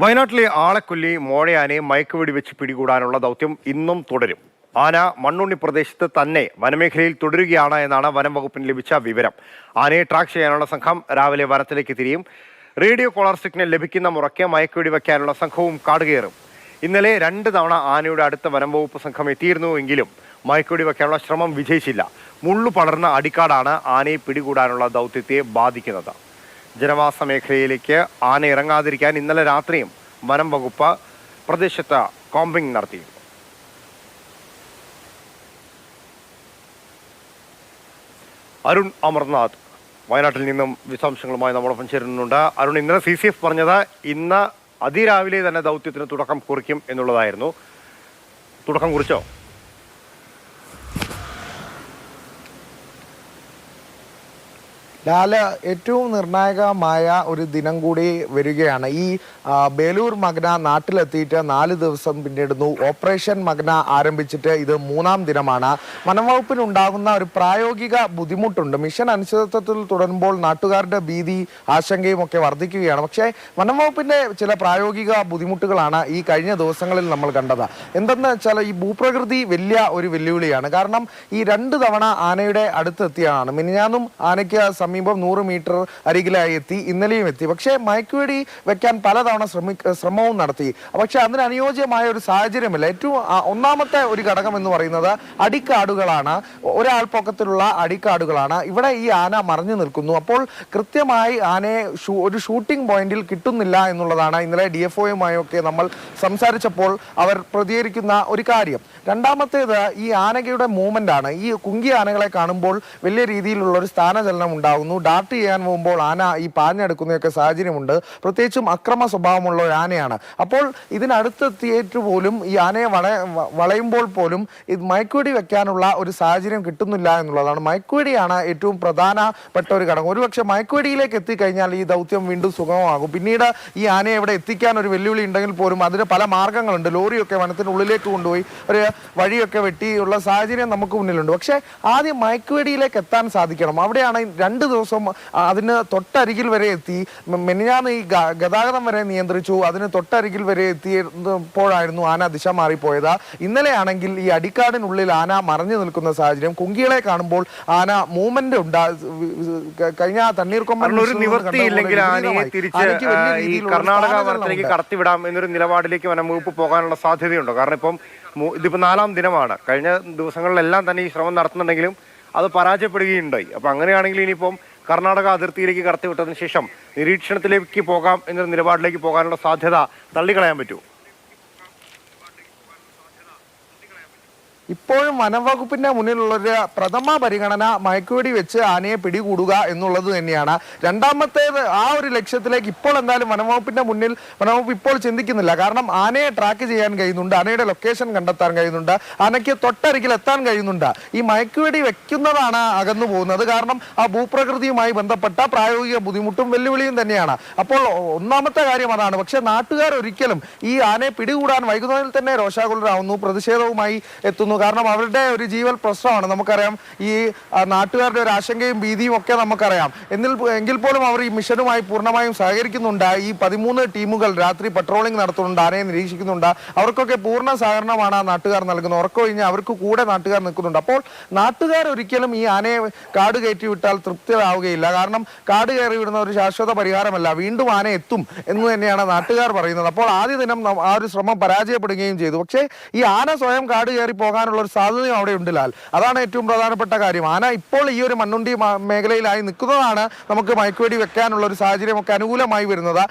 വയനാട്ടിലെ ആളെക്കൊല്ലി മോഴയാനയെ മയക്കുവെടി വെച്ച് പിടികൂടാനുള്ള ദൗത്യം ഇന്നും തുടരും. ആന മണ്ണുണ്ണി പ്രദേശത്ത് തന്നെ വനമേഖലയിൽ തുടരുകയാണ് എന്നാണ് വനം വകുപ്പിന് ലഭിച്ച വിവരം. ആനയെ ട്രാക്ക് ചെയ്യാനുള്ള സംഘം രാവിലെ വനത്തിലേക്ക് തിരിയും. റേഡിയോ കോളർ സിഗ്നൽ ലഭിക്കുന്ന മുറയ്ക്ക് മയക്കുവെടി വയ്ക്കാനുള്ള സംഘവും കാടുകയറും. ഇന്നലെ 2 തവണ ആനയുടെ അടുത്ത വനം വകുപ്പ് സംഘം എത്തിയിരുന്നുവെങ്കിലും മയക്കുവെടി വയ്ക്കാനുള്ള ശ്രമം വിജയിച്ചില്ല. മുള്ളു പടർന്ന അടിക്കാടാണ് ആനയെ പിടികൂടാനുള്ള ദൗത്യത്തെ ബാധിക്കുന്നത്. ജനവാസ മേഖലയിലേക്ക് ആന ഇറങ്ങാതിരിക്കാൻ ഇന്നലെ രാത്രിയും വനം വകുപ്പ് പ്രദേശത്ത് കോമ്പിംഗ് നടത്തി. അരുൺ അമർനാഥ് വയനാട്ടിൽ നിന്നും വിശദാംശങ്ങളുമായി നമ്മളൊപ്പം ചേരുന്നുണ്ട്. അരുൺ, ഇന്നലെ CCF പറഞ്ഞത് ഇന്ന് അതിരാവിലെ തന്നെ ദൗത്യത്തിന് തുടക്കം കുറിക്കും എന്നുള്ളതായിരുന്നു. തുടക്കം കുറിച്ചോ? ലാല്, ഏറ്റവും നിർണായകമായ ഒരു ദിനം കൂടി വരികയാണ്. ഈ ബേലൂർ മഗ്ന നാട്ടിലെത്തിയിട്ട് 4 ദിവസം പിന്നിടുന്നു. ഓപ്പറേഷൻ മഗ്ന ആരംഭിച്ചിട്ട് ഇത് 3-ാം ദിനമാണ്. വനംവകുപ്പിനുണ്ടാകുന്ന ഒരു പ്രായോഗിക ബുദ്ധിമുട്ടുണ്ട്. മിഷൻ അനിശ്ചിതത്വത്തിൽ തുടരുമ്പോൾ നാട്ടുകാരുടെ ഭീതി, ആശങ്കയും ഒക്കെ വർദ്ധിക്കുകയാണ്. പക്ഷേ വനംവകുപ്പിന്റെ ചില പ്രായോഗിക ബുദ്ധിമുട്ടുകളാണ് ഈ കഴിഞ്ഞ ദിവസങ്ങളിൽ നമ്മൾ കണ്ടത്. എന്തെന്ന് വെച്ചാൽ ഈ ഭൂപ്രകൃതി വലിയ ഒരു വെല്ലുവിളിയാണ്. കാരണം ഈ 2 തവണ ആനയുടെ അടുത്തെത്തിയാണ്. മിനിഞ്ഞാന്നും ആനയ്ക്ക് സമീപം 100 മീറ്റർ അരികിലായി എത്തി, ഇന്നലെയും എത്തി. പക്ഷേ മയക്കുവെടി വെക്കാൻ പലതവണ ശ്രമവും നടത്തി. പക്ഷെ അതിന് അനുയോജ്യമായ ഒരു സാഹചര്യമില്ല. ഏറ്റവും ഒന്നാമത്തെ ഒരു ഘടകം എന്ന് പറയുന്നത് അടിക്കാടുകളാണ്. ഒരാൾ പൊക്കത്തിലുള്ള അടിക്കാടുകളാണ്. ഇവിടെ ഈ ആന മറഞ്ഞു നിൽക്കുന്നു. അപ്പോൾ കൃത്യമായി ആനയെ ഒരു ഷൂട്ടിംഗ് പോയിന്റിൽ കിട്ടുന്നില്ല എന്നുള്ളതാണ് ഇന്നലെ DFOയുമായൊക്കെ നമ്മൾ സംസാരിച്ചപ്പോൾ അവർ പ്രതികരിക്കുന്ന ഒരു കാര്യം. രണ്ടാമത്തേത് ഈ ആനകളുടെ മൂവ്മെന്റ് ആണ്. ഈ കുങ്കി ആനകളെ കാണുമ്പോൾ വലിയ രീതിയിലുള്ള ഒരു സ്ഥാനചലനം ഉണ്ടാകുന്നു. ഡാർട്ട് ചെയ്യാൻ പോകുമ്പോൾ ആന ഈ പാഞ്ഞെടുക്കുന്നതൊക്കെ സാഹചര്യമുണ്ട്. പ്രത്യേകിച്ചും അക്രമ സ്വഭാവമുള്ള ഒരു ആനയാണ്. അപ്പോൾ ഇതിനടുത്തെത്തിയിട്ട് പോലും ഈ ആനയെ വളയുമ്പോൾ പോലും ഇത് മയക്കുവെടി വെക്കാനുള്ള ഒരു സാഹചര്യം കിട്ടുന്നില്ല എന്നുള്ളതാണ്. മയക്കുവെടിയാണ് ഏറ്റവും പ്രധാനപ്പെട്ട ഒരു ഘടകം. ഒരുപക്ഷെ മയക്കുവെടിയിലേക്ക് എത്തിക്കഴിഞ്ഞാൽ ഈ ദൗത്യം വീണ്ടും സുഗമമാകും. പിന്നീട് ഈ ആനയെ ഇവിടെ എത്തിക്കാൻ ഒരു വെല്ലുവിളി ഉണ്ടെങ്കിൽ പോലും അതിന് പല മാർഗങ്ങളുണ്ട്. ലോറിയൊക്കെ വനത്തിനുള്ളിലേക്ക് കൊണ്ടുപോയി ഒരു വഴിയൊക്കെ വെട്ടിയുള്ള സാഹചര്യം നമുക്ക് മുന്നിലുണ്ട്. പക്ഷേ ആദ്യം മയക്കുവെടിയിലേക്ക് എത്താൻ സാധിക്കണം. അവിടെയാണ് 2 ദിവസം അതിന് തൊട്ടരികിൽ വരെ എത്തി. മെനിഞ്ഞാന്ന് ഈ ഗതാഗതം വരെ നിയന്ത്രിച്ചു. അതിന് തൊട്ടരികിൽ വരെ എത്തിയപ്പോഴായിരുന്നു ആന ദിശ മാറിപ്പോയത്. ഇന്നലെയാണെങ്കിൽ ഈ അടിക്കാടിനുള്ളിൽ ആന മറഞ്ഞു നിൽക്കുന്ന സാഹചര്യം. കുങ്കികളെ കാണുമ്പോൾ ആന മൂവ്മെന്റ് കഴിഞ്ഞ തണ്ണീർക്കൊമ്പൻ ഒരു നിവൃത്തിയില്ലെങ്കിൽ ആനയെ തിരിച്ച് ഈ കർണാടക വനത്തിലേക്ക് കടത്തിവിടാം എന്നൊരു നിലപാടിലേക്ക് വനം വകുപ്പ് പോകാനുള്ള സാധ്യതയുണ്ടോ? കാരണം ഇതിപ്പോ 4-ാം ദിനമാണ്. കഴിഞ്ഞ ദിവസങ്ങളിലെല്ലാം തന്നെ ഈ ശ്രമം നടത്തുന്നുണ്ടെങ്കിലും അത് പരാജയപ്പെടുകയുണ്ടായി. അപ്പൊ അങ്ങനെയാണെങ്കിൽ ഇനിയിപ്പം കർണാടക അതിർത്തിയിലേക്ക് കടത്തിവിട്ടതിന് ശേഷം നിരീക്ഷണത്തിലേക്ക് പോകാം എന്നൊരു നിലപാടിലേക്ക് പോകാനുള്ള സാധ്യത തള്ളിക്കളയാൻ പറ്റുമോ? ഇപ്പോഴും വനംവകുപ്പിന്റെ മുന്നിലുള്ളൊരു പ്രഥമ പരിഗണന മയക്കുവെടി വെച്ച് ആനയെ പിടികൂടുക എന്നുള്ളത് തന്നെയാണ്. രണ്ടാമത്തേത് ആ ഒരു ലക്ഷ്യത്തിലേക്ക് ഇപ്പോൾ എന്തായാലും വനംവകുപ്പിന്റെ മുന്നിൽ വനംവകുപ്പ് ഇപ്പോൾ ചിന്തിക്കുന്നില്ല. കാരണം ആനയെ ട്രാക്ക് ചെയ്യാൻ കഴിയുന്നുണ്ട്, ആനയുടെ ലൊക്കേഷൻ കണ്ടെത്താൻ കഴിയുന്നുണ്ട്, ആനയ്ക്ക് തൊട്ടരികിൽ എത്താൻ കഴിയുന്നുണ്ട്. ഈ മയക്കുവെടി വെക്കുന്നതാണ് അകന്നു പോകുന്നത്. കാരണം ആ ഭൂപ്രകൃതിയുമായി ബന്ധപ്പെട്ട പ്രായോഗിക ബുദ്ധിമുട്ടും വെല്ലുവിളിയും തന്നെയാണ്. അപ്പോൾ ഒന്നാമത്തെ കാര്യം അതാണ്. പക്ഷെ നാട്ടുകാർ ഒരിക്കലും ഈ ആനയെ പിടികൂടാൻ വൈകുന്നതിൽ തന്നെ രോഷാകുലരാകുന്നു, പ്രതിഷേധവുമായി എത്തുന്നു. കാരണം അവരുടെ ഒരു ജീവൽ പ്രശ്നമാണ്. നമുക്കറിയാം ഈ നാട്ടുകാരുടെ ഒരു ആശങ്കയും ഭീതിയും ഒക്കെ നമുക്കറിയാം. എങ്കിൽ പോലും അവർ ഈ മിഷനുമായി പൂർണ്ണമായും സഹകരിക്കുന്നുണ്ട്. ഈ 13 ടീമുകൾ രാത്രി പട്രോളിംഗ് നടത്തുന്നുണ്ട്, ആനയെ നിരീക്ഷിക്കുന്നുണ്ട്. അവർക്കൊക്കെ പൂർണ്ണ സഹകരണമാണ് നാട്ടുകാർ നൽകുന്നത്. ഉറക്കൊഴിഞ്ഞ് അവർക്ക് കൂടെ നാട്ടുകാർ നിൽക്കുന്നുണ്ട്. അപ്പോൾ നാട്ടുകാർ ഒരിക്കലും ഈ ആനയെ കാട് കയറ്റി വിട്ടാൽ തൃപ്തരാവുകയില്ല. കാരണം കാട് കയറി വിടുന്ന ഒരു ശാശ്വത പരിഹാരമല്ല. വീണ്ടും ആന എത്തും എന്ന് തന്നെയാണ് നാട്ടുകാർ പറയുന്നത്. അപ്പോൾ ആദ്യ ദിനം ആ ഒരു ശ്രമം പരാജയപ്പെടുകയും ചെയ്തു. പക്ഷേ ഈ ആന സ്വയം കാട് കയറി പോകാനുള്ള ഒരു സാധ്യതയും അവിടെ ഉണ്ട് ലാൽ. അതാണ് ഏറ്റവും പ്രധാനപ്പെട്ട കാര്യം. ആന ഇപ്പോൾ ഈ ഒരു മണ്ണുണ്ടി മേഖലയിലായി നിൽക്കുന്നതാണ് നമുക്ക് മയക്കുവെടി വെക്കാനുള്ള ഒരു സാഹചര്യമൊക്കെ അനുകൂലമായി വരുന്നത്.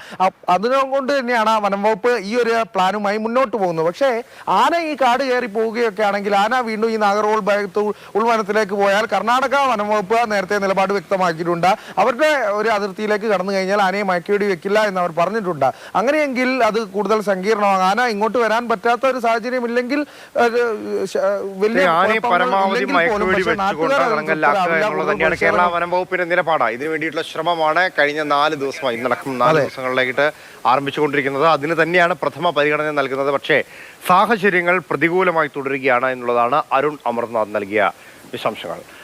അതുകൊണ്ട് തന്നെയാണ് വനം വകുപ്പ് ഈ ഒരു പ്ലാനുമായി മുന്നോട്ട് പോകുന്നത്. പക്ഷേ ആന ഈ കാട് കയറി പോവുകയൊക്കെ ആണെങ്കിൽ ആന വീണ്ടും ഈ നാഗർഹോൾ ഭാഗത്ത് ഉൾവനത്തിലേക്ക് പോയാൽ കർണാടക വനം വകുപ്പ് നേരത്തെ നിലപാട് വ്യക്തമാക്കിയിട്ടുണ്ട്. അവരുടെ ഒരു അതിർത്തിയിലേക്ക് കടന്നു കഴിഞ്ഞാൽ ആനയെ മയക്കുവെടി വെക്കില്ല എന്ന് അവർ പറഞ്ഞിട്ടുണ്ട്. അങ്ങനെയെങ്കിൽ അത് കൂടുതൽ സങ്കീർണമാകും. ആന ഇങ്ങോട്ട് വരാൻ പറ്റാത്ത ഒരു സാഹചര്യം ഇല്ലെങ്കിൽ പരമാവധി മയക്കുവെടി വെച്ചുകൊണ്ട് അറങ്കല്ലാക്കുക എന്നുള്ളത് തന്നെയാണ് കേരള വനം വകുപ്പിന്റെ നിലപാട്. ഇതിനു വേണ്ടിയിട്ടുള്ള ശ്രമമാണ് കഴിഞ്ഞ 4 ദിവസമായി, ഇന്നടക്കം 4 ദിവസങ്ങളിലായിട്ട് ആരംഭിച്ചുകൊണ്ടിരിക്കുന്നത്. അതിന് തന്നെയാണ് പ്രഥമ പരിഗണന നൽകുന്നത്. പക്ഷേ സാഹചര്യങ്ങൾ പ്രതികൂലമായി തുടരുകയാണ് എന്നുള്ളതാണ് അരുൺ അമർനാഥ് നൽകിയ വിശദാംശങ്ങൾ.